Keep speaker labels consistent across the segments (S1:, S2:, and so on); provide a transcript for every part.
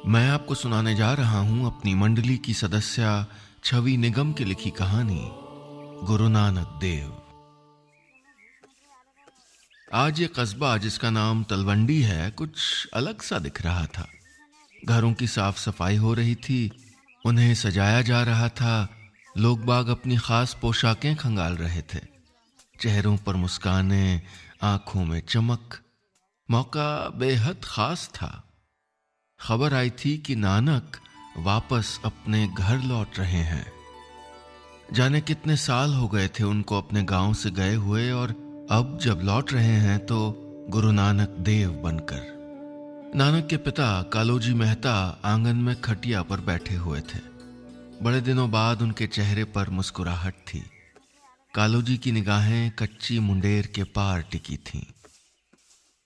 S1: मैं आपको सुनाने जा रहा हूं अपनी मंडली की सदस्या छवि निगम की लिखी कहानी गुरु नानक देव। आज ये कस्बा जिसका नाम तलवंडी है कुछ अलग सा दिख रहा था। घरों की साफ सफाई हो रही थी, उन्हें सजाया जा रहा था। लोग बाग अपनी खास पोशाकें खंगाल रहे थे। चेहरों पर मुस्कानें, आंखों में चमक। मौका बेहद खास था। खबर आई थी कि नानक वापस अपने घर लौट रहे हैं। जाने कितने साल हो गए थे उनको अपने गांव से गए हुए, और अब जब लौट रहे हैं तो गुरु नानक देव बनकर। नानक के पिता कालोजी मेहता आंगन में खटिया पर बैठे हुए थे। बड़े दिनों बाद उनके चेहरे पर मुस्कुराहट थी। कालोजी की निगाहें कच्ची मुंडेर के पार टिकी थीं।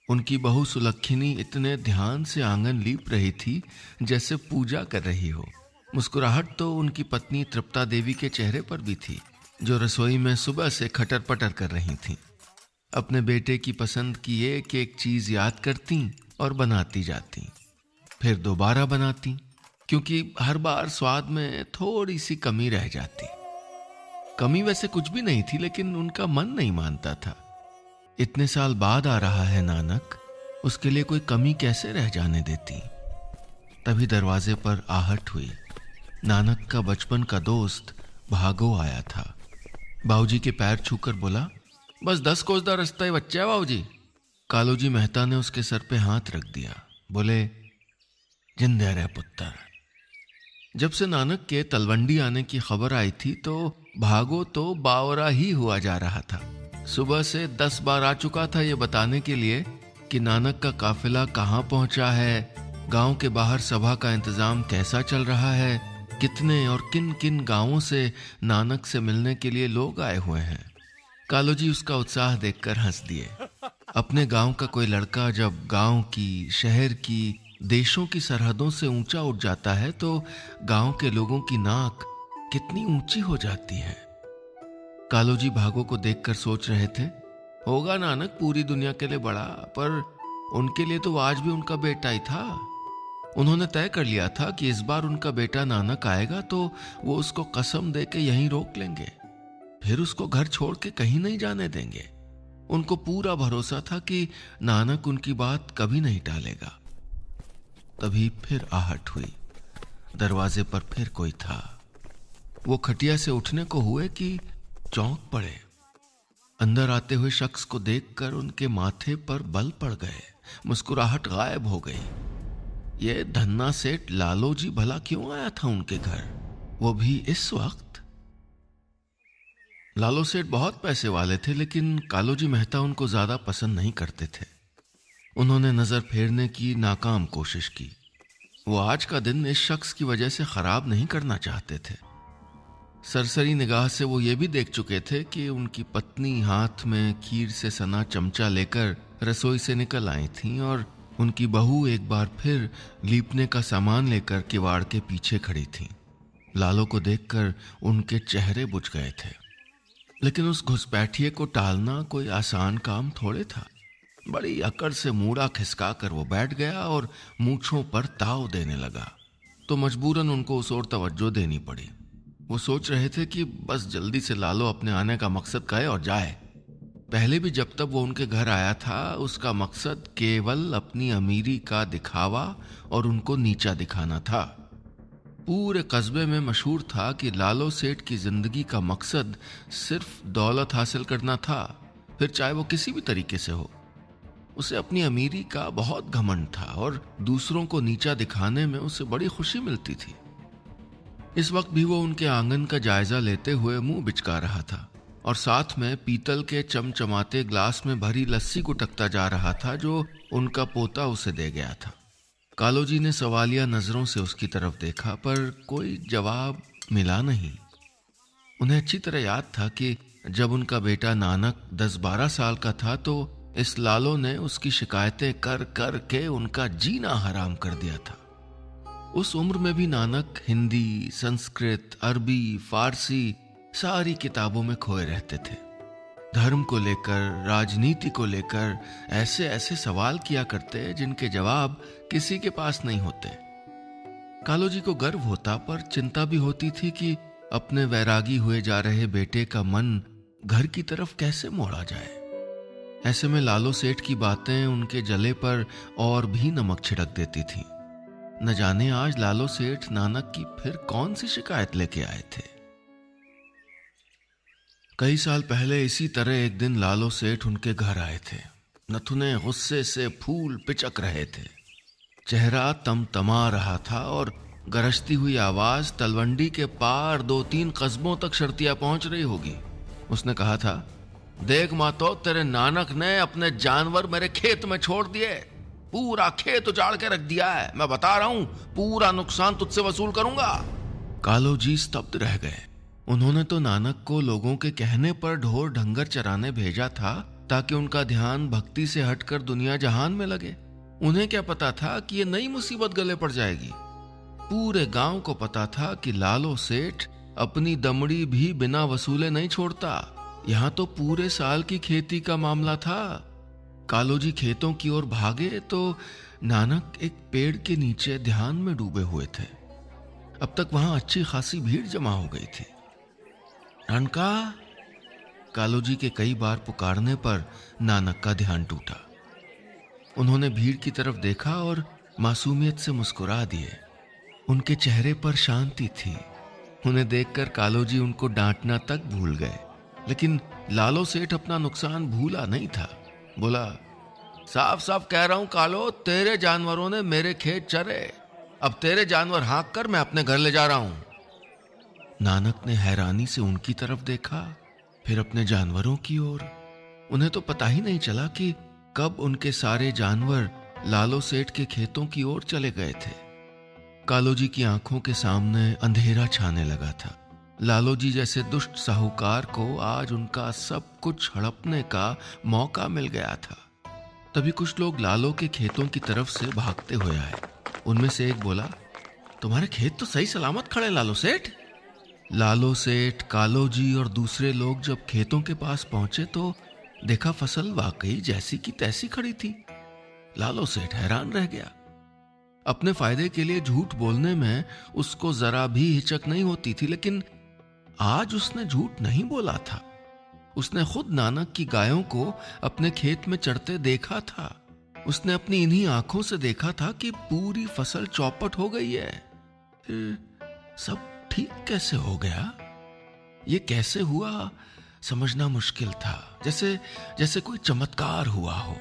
S1: उनकी बहू सुलक्षणी इतने ध्यान से आंगन लीप रही थी जैसे पूजा कर रही हो। मुस्कुराहट तो उनकी पत्नी तृप्ता देवी के चेहरे पर भी थी, जो रसोई में सुबह से खटर पटर कर रही थीं। अपने बेटे की पसंद की एक एक चीज याद करती और बनाती जाती, फिर दोबारा बनाती, क्योंकि हर बार स्वाद में थोड़ी सी कमी रह जाती। कमी वैसे कुछ भी नहीं थी, लेकिन उनका मन नहीं मानता था। इतने साल बाद आ रहा है नानक, उसके लिए कोई कमी कैसे रह जाने देती। तभी दरवाजे पर आहट हुई। नानक का बचपन का दोस्त भागो आया था। बाबूजी के पैर छूकर बोला, बस 10 कोस दा रास्ता ही बच्चा है बाबूजी। कालोजी मेहता ने उसके सर पे हाथ रख दिया। बोले, जिंदे रहे पुत्र। जब से नानक के तलवंडी आने की खबर आई थी तो भागो तो बावरा ही हुआ जा रहा था। सुबह से 10 बार आ चुका था ये बताने के लिए कि नानक का काफिला कहाँ पहुंचा है, गांव के बाहर सभा का इंतजाम कैसा चल रहा है, कितने और किन किन गांवों से नानक से मिलने के लिए लोग आए हुए हैं। कालोजी उसका उत्साह देखकर हंस दिए। अपने गांव का कोई लड़का जब गांव की, शहर की, देशों की सरहदों से ऊंचा उठ जाता है तो गांव के लोगों की नाक कितनी ऊंची हो जाती है। कालोजी भागो को देखकर सोच रहे थे, होगा नानक पूरी दुनिया के लिए बड़ा, पर उनके लिए तो आज भी उनका बेटा ही था। उन्होंने तय कर लिया था कि इस बार उनका बेटा नानक आएगा तो वो उसको कसम दे के यहीं रोक लेंगे, फिर उसको घर छोड़ के कहीं नहीं जाने देंगे। उनको पूरा भरोसा था कि नानक उनकी बात कभी नहीं टालेगा। तभी फिर आहट हुई। दरवाजे पर फिर कोई था। वो खटिया से उठने को हुए कि चौंक पड़े। अंदर आते हुए शख्स को देखकर उनके माथे पर बल पड़ गए। मुस्कुराहट गायब हो गई। ये धन्ना सेठ लालो जी भला क्यों आया था उनके घर, वो भी इस वक्त? लालो सेठ बहुत पैसे वाले थे, लेकिन कालोजी मेहता उनको ज्यादा पसंद नहीं करते थे। उन्होंने नजर फेरने की नाकाम कोशिश की। वो आज का दिन इस शख्स की वजह से खराब नहीं करना चाहते थे। सरसरी निगाह से वो ये भी देख चुके थे कि उनकी पत्नी हाथ में खीर से सना चमचा लेकर रसोई से निकल आई थीं, और उनकी बहू एक बार फिर लीपने का सामान लेकर किवाड़ के पीछे खड़ी थीं। लालो को देखकर उनके चेहरे बुझ गए थे, लेकिन उस घुसपैठिए को टालना कोई आसान काम थोड़े था। बड़ी अकड़ से मूड़ा खिसका कर वो बैठ गया और मूंछों पर ताव देने लगा, तो मजबूरन उनको उस ओर तवज्जो देनी पड़ी। वो सोच रहे थे कि बस जल्दी से लालो अपने आने का मकसद कहे और जाए। पहले भी जब तक वो उनके घर आया था, उसका मकसद केवल अपनी अमीरी का दिखावा और उनको नीचा दिखाना था। पूरे कस्बे में मशहूर था कि लालो सेठ की जिंदगी का मकसद सिर्फ दौलत हासिल करना था, फिर चाहे वो किसी भी तरीके से हो। उसे अपनी अमीरी का बहुत घमंड था और दूसरों को नीचा दिखाने में उसे बड़ी खुशी मिलती थी। इस वक्त भी वो उनके आंगन का जायजा लेते हुए मुंह बिचका रहा था और साथ में पीतल के चमचमाते ग्लास में भरी लस्सी को टकता जा रहा था, जो उनका पोता उसे दे गया था। कालोजी ने सवालिया नजरों से उसकी तरफ देखा, पर कोई जवाब मिला नहीं। उन्हें अच्छी तरह याद था कि जब उनका बेटा नानक 10-12 साल का था तो इस लालो ने उसकी शिकायतें कर कर के उनका जीना हराम कर दिया था। उस उम्र में भी नानक हिंदी, संस्कृत, अरबी, फारसी सारी किताबों में खोए रहते थे। धर्म को लेकर, राजनीति को लेकर ऐसे ऐसे सवाल किया करते जिनके जवाब किसी के पास नहीं होते। कालोजी को गर्व होता, पर चिंता भी होती थी कि अपने वैरागी हुए जा रहे बेटे का मन घर की तरफ कैसे मोड़ा जाए। ऐसे में लालो सेठ की बातें उनके जले पर और भी नमक छिड़क देती थी। न जाने आज लालो सेठ नानक की फिर कौन सी शिकायत लेके आए थे। कई साल पहले इसी तरह एक दिन लालो सेठ उनके घर आए थे। नथुने गुस्से से फूल पिचक रहे थे, चेहरा तमतमा रहा था और गरजती हुई आवाज तलवंडी के पार 2-3 कस्बों तक शर्तिया पहुंच रही होगी। उसने कहा था, देख मातो, तेरे नानक ने अपने जानवर मेरे खेत में छोड़ दिए, पूरा खेत उजाड़ के रख दिया है। मैं बता रहा हूं, पूरा नुकसान तुझसे वसूल करूंगा। कालो जी स्तब्ध रह गए। उन्होंने तो नानक को लोगों के कहने पर ढोर ढंगर चराने भेजा था ताकि उनका ध्यान भक्ति से हटकर दुनिया जहान में लगे। उन्हें क्या पता था कि ये नई मुसीबत गले पड़ जाएगी। पूरे गांव को पता था कि लालो सेठ अपनी दमड़ी भी बिना वसूले नहीं छोड़ता। यहां तो पूरे साल की खेती का मामला था। कालोजी खेतों की ओर भागे तो नानक एक पेड़ के नीचे ध्यान में डूबे हुए थे। अब तक वहां अच्छी खासी भीड़ जमा हो गई थी। नानका, कालोजी के कई बार पुकारने पर नानक का ध्यान टूटा। उन्होंने भीड़ की तरफ देखा और मासूमियत से मुस्कुरा दिए। उनके चेहरे पर शांति थी। उन्हें देखकर कालोजी उनको डांटना तक भूल गए। लेकिन लालो सेठ अपना नुकसान भूला नहीं था। बोला, साफ साफ कह रहा हूं कालो, तेरे जानवरों ने मेरे खेत चरे। अब तेरे जानवर हाँक कर मैं अपने घर ले जा रहा हूं। नानक ने हैरानी से उनकी तरफ देखा, फिर अपने जानवरों की ओर। उन्हें तो पता ही नहीं चला कि कब उनके सारे जानवर लालो सेठ के खेतों की ओर चले गए थे। कालोजी की आंखों के सामने अंधेरा छाने लगा था। लालो जी जैसे दुष्ट साहूकार को आज उनका सब कुछ हड़पने का मौका मिल गया था। तभी कुछ लोग लालो के खेतों की तरफ से भागते हुए आए। उनमें से एक बोला, तुम्हारे खेत तो सही सलामत खड़े लालो सेठ। लालो सेठ, कालो जी और दूसरे लोग जब खेतों के पास पहुंचे तो देखा फसल वाकई जैसी की तैसी खड़ी थी। लालो सेठ हैरान रह गया। अपने फायदे के लिए झूठ बोलने में उसको जरा भी हिचक नहीं होती थी, लेकिन आज उसने झूठ नहीं बोला था। उसने खुद नानक की गायों को अपने खेत में चढ़ते देखा था। उसने अपनी इन्हीं आंखों से देखा था कि पूरी फसल चौपट हो गई है। फिर सब ठीक कैसे हो गया? ये कैसे हुआ समझना मुश्किल था। जैसे कोई चमत्कार हुआ हो।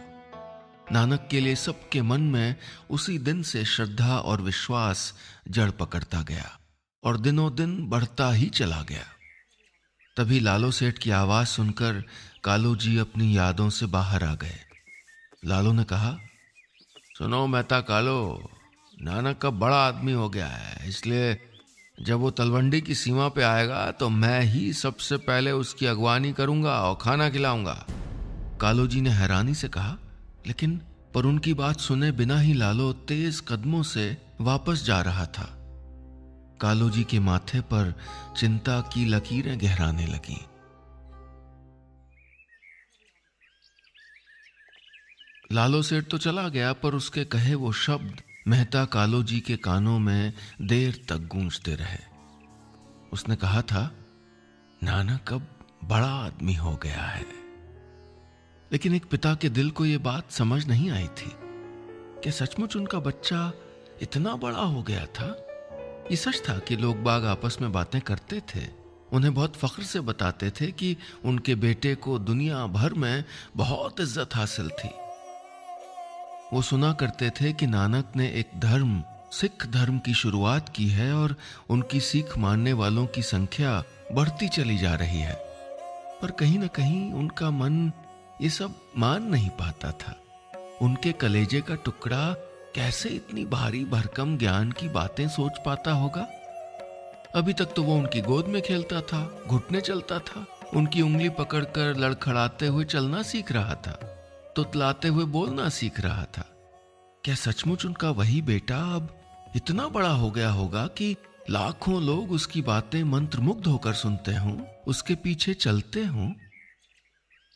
S1: नानक के लिए सबके मन में उसी दिन से श्रद्धा और विश्वास जड़ पकड़ता गया और दिनों दिन बढ़ता ही चला गया। तभी लालो सेठ की आवाज सुनकर कालो जी अपनी यादों से बाहर आ गए। लालो ने कहा, सुनो मेहता कालो, नानक का बड़ा आदमी हो गया है, इसलिए जब वो तलवंडी की सीमा पे आएगा तो मैं ही सबसे पहले उसकी अगवानी करूंगा और खाना खिलाऊंगा। कालो जी ने हैरानी से कहा, लेकिन पर उनकी बात सुने बिना ही लालो तेज कदमों से वापस जा रहा था। कालो जी के माथे पर चिंता की लकीरें गहराने लगीं। लालो सेठ तो चला गया, पर उसके कहे वो शब्द मेहता कालो जी के कानों में देर तक गूंजते रहे। उसने कहा था, नानक अब बड़ा आदमी हो गया है। लेकिन एक पिता के दिल को यह बात समझ नहीं आई थी कि सचमुच उनका बच्चा इतना बड़ा हो गया था। ये सच था कि लोग बाग आपस में बातें करते थे, उन्हें बहुत फख्र से बताते थे कि उनके बेटे को दुनिया भर में बहुत इज्जत हासिल थी। वो सुना करते थे कि नानक ने एक धर्म, सिख धर्म की शुरुआत की है और उनकी सीख मानने वालों की संख्या बढ़ती चली जा रही है। पर कहीं न कहीं उनका मन ये सब मान नहीं पाता था। उनके कलेजे का टुकड़ा कैसे इतनी भारी भरकम ज्ञान की बातें सोच पाता होगा? अभी तक तो वो उनकी गोद में खेलता था, घुटने चलता था, उनकी उंगली पकड़कर लड़खड़ाते हुए चलना सीख रहा था, तुतलाते हुए बोलना सीख रहा था। क्या सचमुच उनका वही बेटा अब इतना बड़ा हो गया होगा कि लाखों लोग उसकी बातें मंत्रमुग्ध होकर सुनते हों, उसके पीछे चलते हों?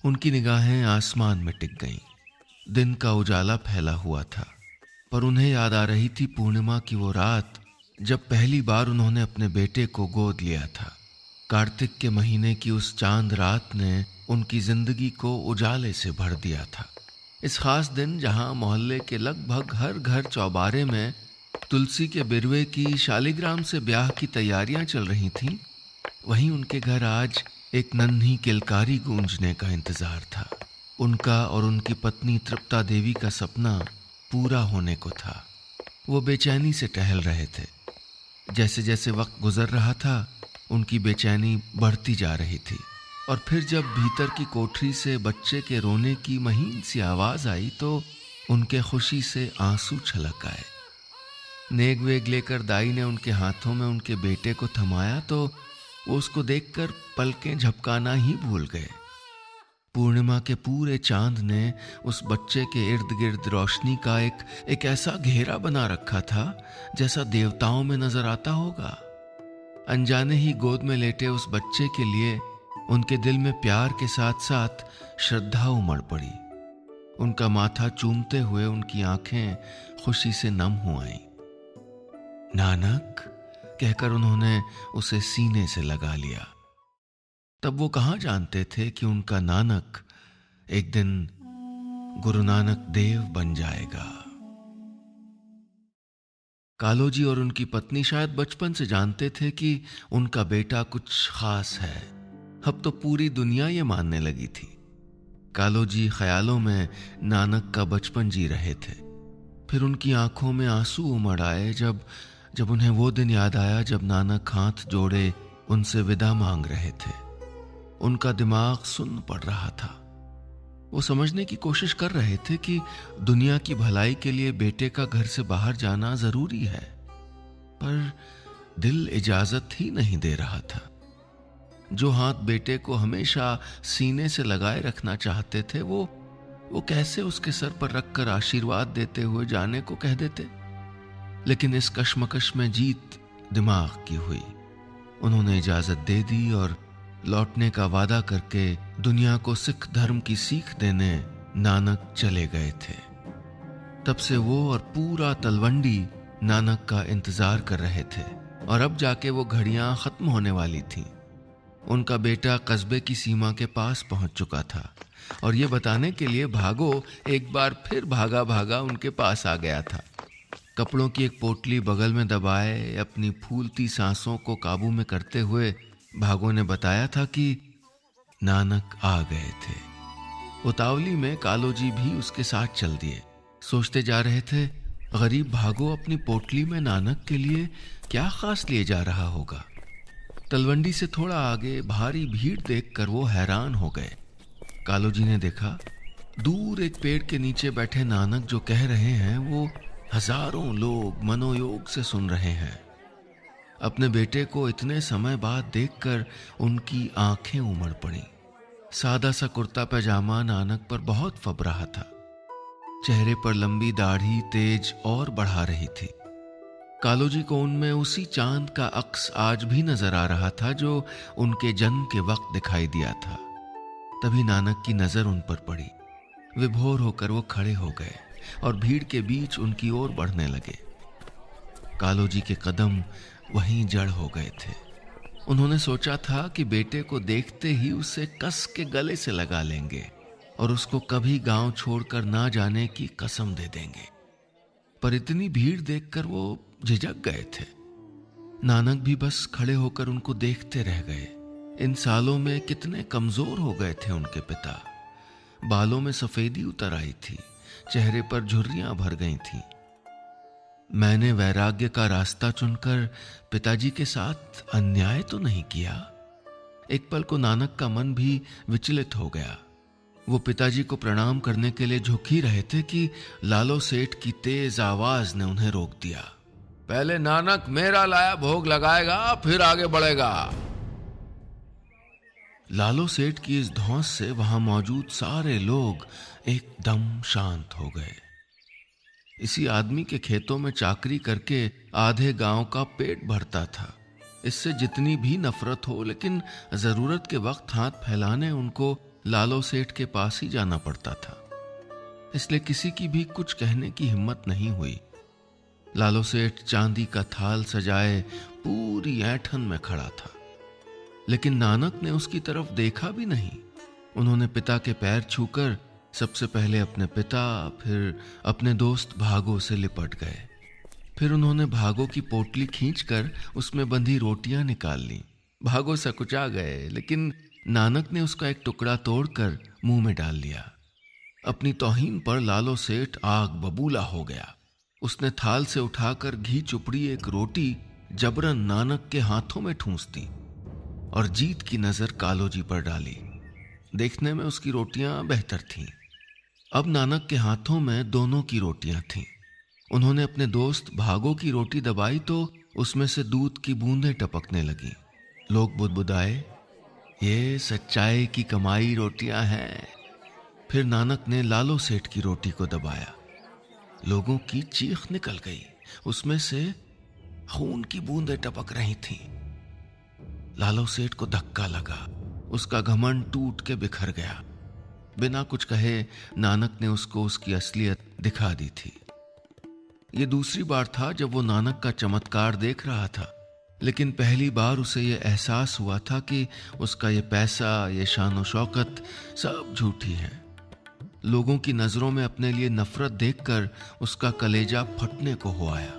S1: उनकी निगाहें आसमान में टिक गईं। दिन का उजाला फैला हुआ था, पर उन्हें याद आ रही थी पूर्णिमा की वो रात जब पहली बार उन्होंने अपने बेटे को गोद लिया था। कार्तिक के महीने की उस चांद रात ने उनकी जिंदगी को उजाले से भर दिया था। इस खास दिन जहां मोहल्ले के लगभग हर घर चौबारे में तुलसी के बिरवे की शालिग्राम से ब्याह की तैयारियां चल रही थीं, वहीं उनके घर आज एक नन्ही किलकारी गूंजने का इंतजार था। उनका और उनकी पत्नी तृप्ता देवी का सपना पूरा होने को था। वो बेचैनी से टहल रहे थे। जैसे जैसे वक्त गुजर रहा था, उनकी बेचैनी बढ़ती जा रही थी। और फिर जब भीतर की कोठरी से बच्चे के रोने की महीन सी आवाज आई तो उनके खुशी से आंसू छलक आए। नेग वेग लेकर दाई ने उनके हाथों में उनके बेटे को थमाया तो वो उसको देखकर पलकें झपकाना ही भूल गए। पूर्णिमा के पूरे चांद ने उस बच्चे के इर्द गिर्द रोशनी का एक ऐसा घेरा बना रखा था जैसा देवताओं में नजर आता होगा। अनजाने ही गोद में लेटे उस बच्चे के लिए उनके दिल में प्यार के साथ साथ श्रद्धा उमड़ पड़ी। उनका माथा चूमते हुए उनकी आंखें खुशी से नम हो आईं। नानक कहकर उन्होंने उसे सीने से लगा लिया। तब वो कहां जानते थे कि उनका नानक एक दिन गुरु नानक देव बन जाएगा। कालोजी और उनकी पत्नी शायद बचपन से जानते थे कि उनका बेटा कुछ खास है। अब तो पूरी दुनिया ये मानने लगी थी। कालोजी ख्यालों में नानक का बचपन जी रहे थे। फिर उनकी आंखों में आंसू उमड़ आए जब उन्हें वो दिन याद आया जब नानक हाथ जोड़े उनसे विदा मांग रहे थे। उनका दिमाग सुन्न पड़ रहा था। वो समझने की कोशिश कर रहे थे कि दुनिया की भलाई के लिए बेटे का घर से बाहर जाना जरूरी है, पर दिल इजाजत ही नहीं दे रहा था। जो हाथ बेटे को हमेशा सीने से लगाए रखना चाहते थे वो कैसे उसके सर पर रखकर आशीर्वाद देते हुए जाने को कह देते। लेकिन इस कश्मकश में जीत दिमाग की हुई। उन्होंने इजाजत दे दी और लौटने का वादा करके दुनिया को सिख धर्म की सीख देने नानक चले गए थे। तब से वो और पूरा तलवंडी नानक का इंतजार कर रहे थे और अब जाके वो घड़ियां खत्म होने वाली थीं। उनका बेटा कस्बे की सीमा के पास पहुंच चुका था और ये बताने के लिए भागो एक बार फिर भागा भागा उनके पास आ गया था। कपड़ों की एक पोटली बगल में दबाए अपनी फूलती सांसों को काबू में करते हुए भागो ने बताया था कि नानक आ गए थे। उतावली में कालोजी भी उसके साथ चल दिए। सोचते जा रहे थे, गरीब भागो अपनी पोटली में नानक के लिए क्या खास लिए जा रहा होगा। तलवंडी से थोड़ा आगे भारी भीड़ देखकर वो हैरान हो गए। कालोजी ने देखा दूर एक पेड़ के नीचे बैठे नानक जो कह रहे हैं वो हजारों लोग मनोयोग से सुन रहे हैं। अपने बेटे को इतने समय बाद देखकर उनकी आंखें उमड़ पड़ी। सादा सा कुर्ता पैजामा नानक पर बहुत फब रहा था। चेहरे पर लंबी दाढ़ी तेज और बढ़ा रही थी। कालोजी को उनमें उसी चांद का अक्स आज भी नजर आ रहा था जो उनके जन्म के वक्त दिखाई दिया था। तभी नानक की नजर उन पर पड़ी। विभोर होकर वो खड़े हो गए और भीड़ के बीच उनकी ओर बढ़ने लगे। कालोजी के कदम वहीं जड़ हो गए थे। उन्होंने सोचा था कि बेटे को देखते ही उसे कस के गले से लगा लेंगे और उसको कभी गांव छोड़कर ना जाने की कसम दे देंगे। पर इतनी भीड़ देखकर वो झिझक गए थे। नानक भी बस खड़े होकर उनको देखते रह गए। इन सालों में कितने कमजोर हो गए थे उनके पिता। बालों में सफेदी उतर आई थी, चेहरे पर झुर्रियां भर गई थीं। मैंने वैराग्य का रास्ता चुनकर पिताजी के साथ अन्याय तो नहीं किया। एक पल को नानक का मन भी विचलित हो गया। वो पिताजी को प्रणाम करने के लिए झुक ही रहे थे कि लालो सेठ की तेज आवाज ने उन्हें रोक दिया। पहले नानक मेरा लाया भोग लगाएगा, फिर आगे बढ़ेगा। लालो सेठ की इस धौंस से वहां मौजूद सारे लोग एकदम शांत हो गए। इसी आदमी के खेतों में चाकरी करके आधे गांव का पेट भरता था। इससे जितनी भी नफरत हो, लेकिन जरूरत के वक्त हाथ फैलाने उनको लालो सेठ के पास ही जाना पड़ता था। इसलिए किसी की भी कुछ कहने की हिम्मत नहीं हुई। लालो सेठ चांदी का थाल सजाए पूरी ऐंठन में खड़ा था, लेकिन नानक ने उसकी तरफ देखा भी नहीं। उन्होंने पिता के पैर छूकर सबसे पहले अपने पिता, फिर अपने दोस्त भागो से लिपट गए। फिर उन्होंने भागो की पोटली खींचकर उसमें बंधी रोटियां निकाल ली। भागो सकुचा गए, लेकिन नानक ने उसका एक टुकड़ा तोड़कर मुंह में डाल लिया। अपनी तौहीन पर लालो सेठ आग बबूला हो गया। उसने थाल से उठाकर घी चुपड़ी एक रोटी जबरन नानक के हाथों में ठूंस दी और जीत की नजर कालो जी पर डाली। देखने में उसकी रोटियां बेहतर थीं। अब नानक के हाथों में दोनों की रोटियां थीं। उन्होंने अपने दोस्त भागो की रोटी दबाई तो उसमें से दूध की बूंदें टपकने लगीं। लोग बुदबुदाए, ये सच्चाई की कमाई रोटियां हैं। फिर नानक ने लालो सेठ की रोटी को दबाया। लोगों की चीख निकल गई, उसमें से खून की बूंदें टपक रही थीं। लालो सेठ को धक्का लगा, उसका घमंड टूट के बिखर गया। बिना कुछ कहे नानक ने उसको उसकी असलियत दिखा दी थी। ये दूसरी बार था जब वो नानक का चमत्कार देख रहा था, लेकिन पहली बार उसे ये एहसास हुआ था कि उसका ये पैसा, ये शान शौकत सब झूठी है। लोगों की नजरों में अपने लिए नफरत देखकर उसका कलेजा फटने को हो आया।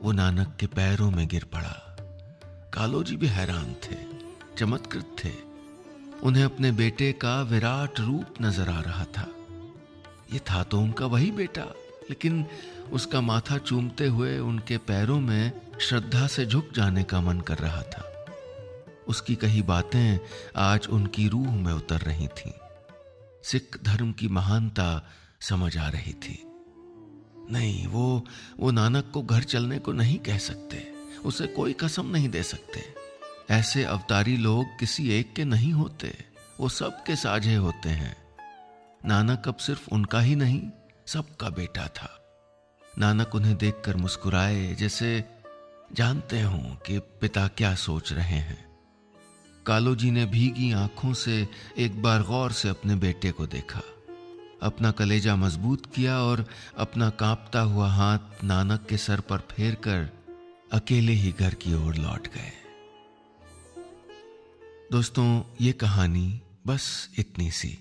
S1: वो नानक के पैरों में गिर पड़ा। कालो जी भी हैरान थे, चमत्कृत थे। उन्हें अपने बेटे का विराट रूप नजर आ रहा था। ये था तो उनका वही बेटा, लेकिन उसका माथा चूमते हुए उनके पैरों में श्रद्धा से झुक जाने का मन कर रहा था। उसकी कही बातें आज उनकी रूह में उतर रही थीं। सिख धर्म की महानता समझ आ रही थी। नहीं, वो नानक को घर चलने को नहीं कह सकते, उसे कोई कसम नहीं दे सकते। ऐसे अवतारी लोग किसी एक के नहीं होते, वो सबके साझे होते हैं। नानक अब सिर्फ उनका ही नहीं, सबका बेटा था। नानक उन्हें देखकर मुस्कुराए, जैसे जानते हों कि पिता क्या सोच रहे हैं। कालो जी ने भीगी आंखों से एक बार गौर से अपने बेटे को देखा, अपना कलेजा मजबूत किया और अपना कांपता हुआ हाथ नानक के सर पर फेरकर अकेले ही घर की ओर लौट गए। दोस्तों, ये कहानी बस इतनी सी।